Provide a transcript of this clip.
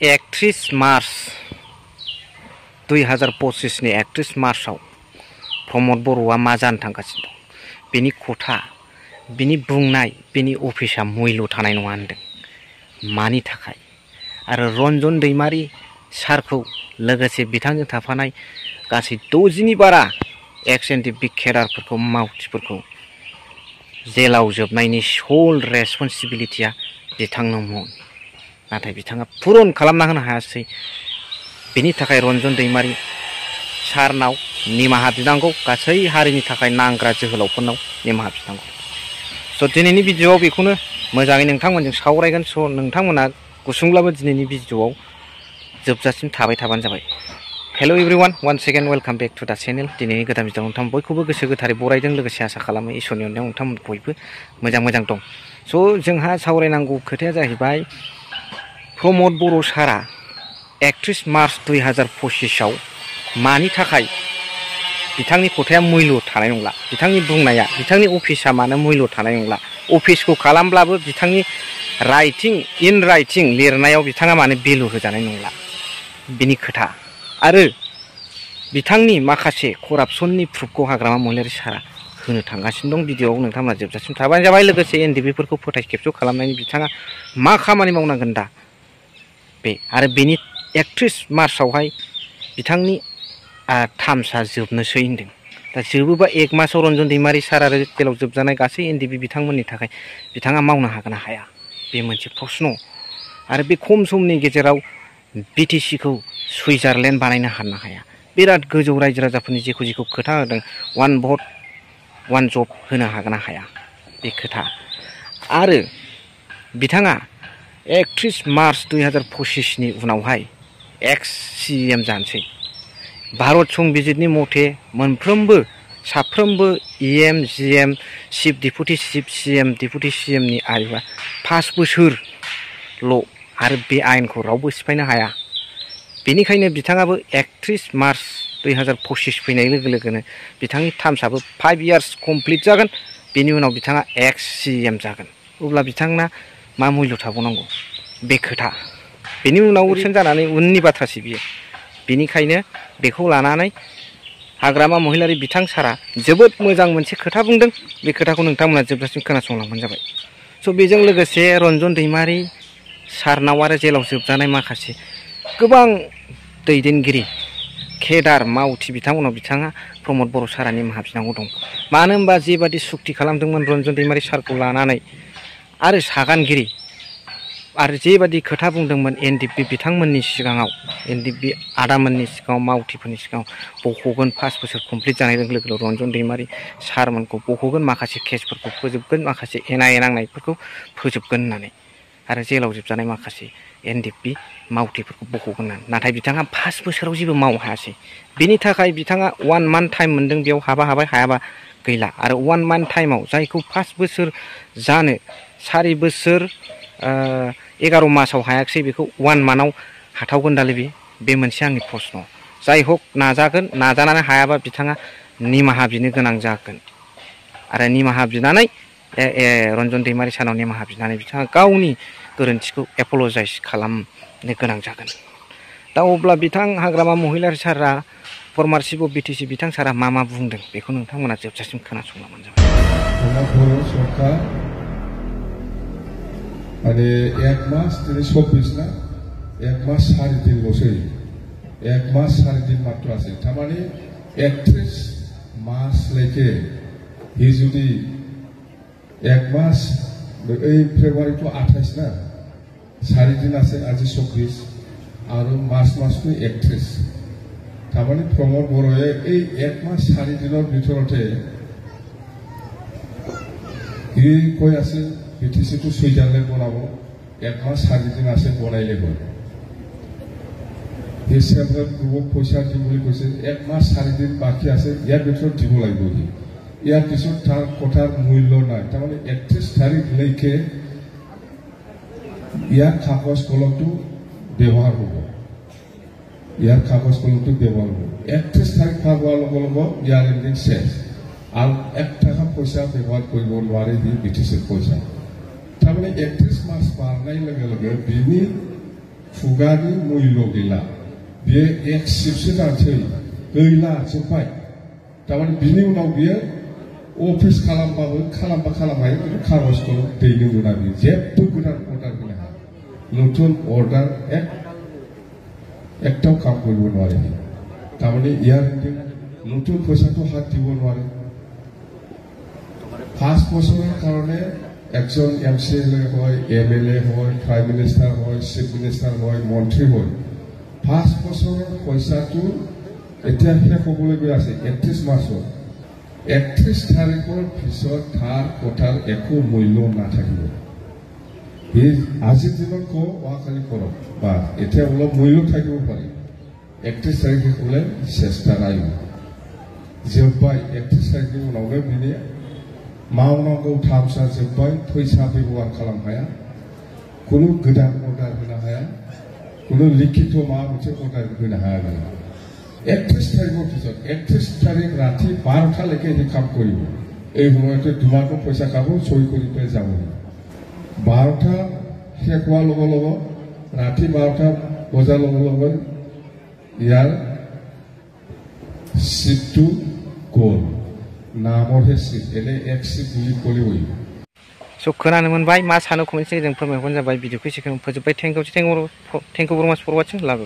31 March 2025 नि 31 मार्चआव प्रमद बर'आ मा जानो थांगासिनो दं बेनि खथा बिनि बुंनाय बिनि अफिसा मैल' थानाय नङा होनदों मानि थाखाय आरो रन्जन दैमारि सारखौ लोगोसे बिथांजों थाफानाय गासै 60 नि बारा एक्स एनडिपि केडारफोरखौ मावथिफोरखौ जेलाव जोबनायनि सल रेसपन्सिबिलिटिया बिथांनोमोन नाथाय बिथाङा पुरन खालामना होनो हायासै बेनि थाखाय रन्जन दैमारि सारनाव निमाहा बिनांगौ गासै हारिनि थाखाय नांग्रा जोहोलावफोरनाव निमाहा बिनांगौ स' दिनैनि भिडिअआव बेखौनो मोजाङै नोंथांमोनजों सावरायगोन स' नोंथांमोना गुसुंब्लाबो दिनैनि भिडिअआव जोबजासिम थाबाय थाबानो जाबाय hello' everyone once again welcome back to the channel दिनैनि गोदान भिडिअआव नोंथां बयखौबो गोसो गोथारै बरायदों लोगोसे आसा खालामो इसोरनि अननायाव नोंथांमोन बयबो मोजां दं स' जोंहा सावरायनांगौ खोथाया जाहैबाय प्रमद बर' सारा 31 मार्च 2025 आव मानि थाखाय बिथांनि खथाया मैल' थानाय नंला बिथांनि बुंनाया बिथांनि अफिसा मानो मैल' थानाय नंला अफिसखौ खालामब्लाबो बिथांनि इन राइटिं लिरनायाव बिथाङा मानो भेलु होजानाय नंला बिनि खोथा आरो बिथांनि माखासे करापसननि प्रुफखौ हाग्रामा महिलारि सारा होनो थांगासिनो दं भिडिअआव नोंथांमोना जोबजासिम थाबानो जाबाय लोगोसे एनडिपिफोरखौ फोथाय खेबस' खालामनायनि बिथाङा मा खामानि मावनांगोन दा बे आरो बेनि 31 मार्चआवहाय बिथांनि थामसा जोबनोसै होनदों दा जोबोबा 1 मासाव रन्जन दैमारि सार आरो जेलाव जोबजानाय गासै एनडिपि बिथांमोननि थाखाय बिथाङा मावनो हागोन ना हाया बे मोनसे प्रश्न आरो बे खम समनि गेजेराव बिटिसिखौ सुइजारलेण्ड बानायनो हानो हाया बिराद गोजौ रायजो राजाफोरनि जेखौ खोथा होदों 1 भट 1 जब होनो हागोन ना हाया बे खोथा आरो बिथाङा 31 मार्च 2025 नि उनावहाय एक्स सीएम जानोसै भारत संबिजितनि मथे मोनफ्रोमबो साफ्रोमबो EM GM chief deputy chief CM deputy सीएमनि आयुआ 5 बोसोरल' आरो बे आयेनखौ रावबो सिफायनो हाया बेनिखायनो बिथाङाबो 31 मार्च 2025 फैनाय लोगो लोगोनो बिथांनि टार्मसाबो 5 इयार्स कमप्लिट जागोन बेनि उनाव बिथाङा एक्स सीएम जागोन अब्ला बिथांना मा मुल्य थाबावनांगौ बे खोथा बेनि उनाव रिसेन्ट जानानै उननि बाथ्रासै बियो बेनिखायनो बेखौ लानानै हाग्रामा महिलारि बिथां सारा जोबोद मोजां मोनसे खोथा बुंदों बे खोथाखौ नोंथांमोना जोबजासिम खोनासंलांबानो जाबाय स' बेजों लोगोसे रन्जन दैमारि सारनाव आरो जेलाव जोबजानाय माखासे गोबां दैदेनगिरि केडार मावथि बिथांमोनाव बिथाङा प्रमद बर' सारा निमाहा बिनांगौ दं मानो होनबा जेबादि सुक्ति खालामदोंमोन रन्जन दैमारि सारखौ लानानै आरो सागानगिरि आरो जेबादि खोथा बुंदोंमोन एनडिपि बिथांमोननि सिगाङाव एनडिपि आदामोननि सिगाङाव मावथिफोरनि सिगाङाव बख'गोन 5 बोसोर कमप्लिट जानाय लोगो लोगो रन्जन दैमारि सारमोनखौ बख'गोन माखासे केसफोरखौ फोजोबगोन माखासे एनाय नांनायफोरखौ फोजोबगोन होननानै आरो जेलाव जोबजानाय माखासे एनडिपि मावथिफोरखौ बख'गोन होननानै नाथाय बिथाङा 5 बोसोराव जेबो मावनो हायासै बिनि थाखाय बिथाङा 1 मान्थ टाइम मोनदों बेयाव हाबाय हायाबा गैला आरो 1 मान्थ टाइमाव जायखौ 5 बोसोर जानो 4 बोसोर 11 मासाव हायाखिसै बेखौ 1 मान्थआव हाथावगोन दालै बे मोनसे आंनि प्रश्न जाय हक नाजागोन नाजानानै हायाबा बिथाङा निमाहा बिनो गोनां जागोन आरो निमाहा बिनानै रन्जन दैमारि सारनाव निमाहा बिनानै बिथाङा गावनि गोरोन्थिखौ एपलजाइज खालामनो गोनां जागोन दा अब्ला बिथां हाग्रामा महिलारि सारा फर्मार चिफ अफ बिटिसि बिथां सारा मा बुंदों बेखौ नोंथांमोना जोबजासिम खोनासंलांबानो जाबाय माने 1 मास दिनै 26 ना 1 मास 4 दिनल'सै 1 मास 4 दिन मात्र আছে थारमाने 31 मास लेके हि जुदि 1 मास এই ফেব্রুয়ারি তো 28 না 4 দিন আছে আজি 26 আৰু মাসটো 31 তারমানে প্রমোদ বড়য়ে এই 1 মাস 4 দিনৰ ভিতৰতে হি কৈ আছে বিটিসি তো সুইজারল্যান্ড বনাব 1 মাস 4 দিন আছে বনাইলে গ'ল এই সেন্ট্রাল গ্ৰুপক পইচা দিম বুলি কৈছে 1 মাস 4 দিন বাকি আছে ইয়াৰ ভিতৰত দিব লাগিব হি ইয়াৰ পিছত তাৰ কথাৰ মূল্য নাই তাৰমানে 31 তাৰিখলৈকে ইয়াৰ কাগজ কলমটো ব্যৱহাৰ হ'ব ইয়াৰ কাগজ কলমটো ব্যৱহাৰ হ'ব 31 তাৰিখ পাৰ হোৱাৰ লগে লগে ইয়াৰ এণ্ডিং শেষ আৰু 1 টাকা পইচা ব্যৱহাৰ কৰিব নোৱাৰে বিটিচিৰ পইচা তাৰমানে 31 মাৰ্চ পাৰ নাই লগে লগে বিনি खुगानि मुल्य गैला बियो एक सिपसो जानोसै गैला जोब्बाय थारमाने बिनि उनाव बियो अफिस खालामबाबो खालामनो हायो खिन्थु खागजखौ दैनो मोना बियो जेबो गोदान अर्डार होनो हाया नতুन अर्डार एकटाও কাম কৰিব নোৱাৰে তাৰমানে ইয়াৰ নতুন পইচাটো হাত দিব নোৱাৰে 5 বছৰৰ কাৰণে একজন এমচিএলএ হয় এমএলএ হয় প্ৰাইম মিনিষ্টাৰ হয় চিফ মিনিষ্টাৰ হয় মন্ত্ৰী হয় 5 বছৰৰ পইচাটো এতিয়া শেষ হ'বলৈ গৈ আছে 31 মাৰ্চত 31 তাৰিখৰ পিছত ধাৰ কোঠাৰ একো মূল্য নাথাকিব আজিৰ দিনত কওঁ অহাকালি কৰক বা এতিয়া অলপ মূল্য থাকিব পাৰে 31 তাৰিখে ক'লে চেষ্টা ৰাইব जोब्बाय 31 तारिखनि उनावनो बिनि मावनांगौ थामसा जोब्बाय फैसा बेबहार खालामनो हाया कुनु गोदान अर्डार होनो हाया कुनु लिखित माबा मोनसे अर्डार होनो हाया 31 तारिखनि पिছত 31 तारिख राति 12টা লৈকে এই কাম কৰিব এই সময়তে দুমাহৰ পইচা খাব চৈ কৰি পেলাই যাব 12টা শেষ হোৱাৰ লগে লগে ৰাতি 12টা বজাৰ লগে লগে ইয়াৰ সিটটো गल नामरहे सिट एने एक सिट बुलि कलि होयो स' खोनानो मोनबाय मा सानो कमेन्ट सेक्सनजों फोरमायहरबानो जाबाय भिडिअखौ एसेखिनियावनो फोजोबबाय थेंक इउ भेरि माच फर वाचिं लाभ